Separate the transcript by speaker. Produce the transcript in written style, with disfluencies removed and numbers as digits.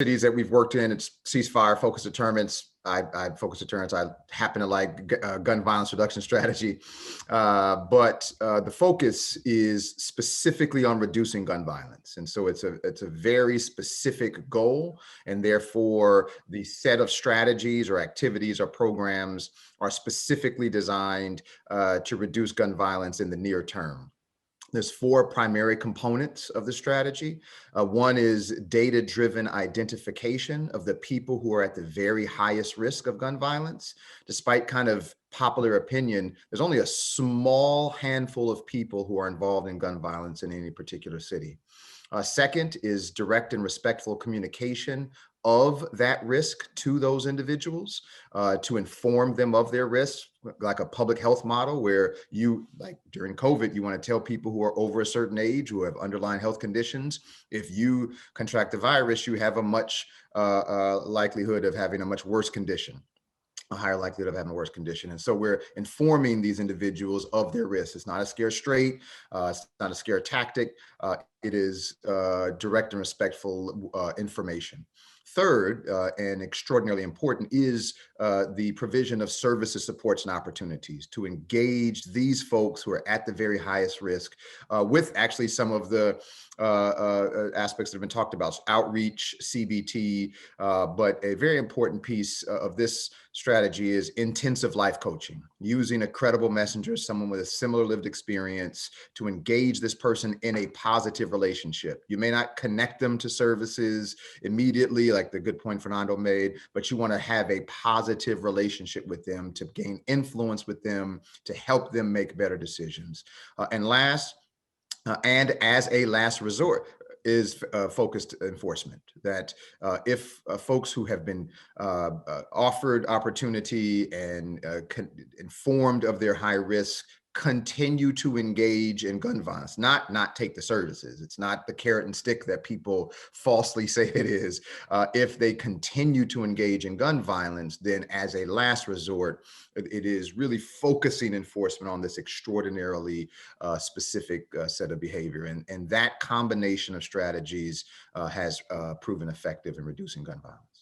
Speaker 1: cities that we've worked in, it's ceasefire, focused deterrence. I focus deterrence. I happen to like gun violence reduction strategy, but the focus is specifically on reducing gun violence, and so it's a very specific goal, and therefore the set of strategies or activities or programs are specifically designed to reduce gun violence in the near term. There's four primary components of the strategy. One is data-driven identification of the people who are at the very highest risk of gun violence. Despite kind of popular opinion, there's only a small handful of people who are involved in gun violence in any particular city. Second is direct and respectful communication of that risk to those individuals, to inform them of their risk, like a public health model where you, like during COVID, you want to tell people who are over a certain age, who have underlying health conditions, if you contract the virus, you have a much likelihood of having a much worse condition, a higher likelihood of having a worse condition. And so we're informing these individuals of their risks. It's not a scare straight, it's not a scare tactic. It is direct and respectful information. Third, and extraordinarily important, is the provision of services, supports, and opportunities to engage these folks who are at the very highest risk with actually some of the aspects that have been talked about, so outreach, CBT, but a very important piece of this strategy is intensive life coaching, using a credible messenger, someone with a similar lived experience, to engage this person in a positive relationship. You may not connect them to services immediately, like the good point Fernando made, but you want to have a positive relationship with them to gain influence with them, to help them make better decisions. And last, and as a last resort, is focused enforcement, that if folks who have been offered opportunity and informed of their high risk continue to engage in gun violence, not take the services. It's not the carrot and stick that people falsely say it is. If they continue to engage in gun violence, then as a last resort, it is really focusing enforcement on this extraordinarily specific set of behavior. And that combination of strategies has proven effective in reducing gun violence.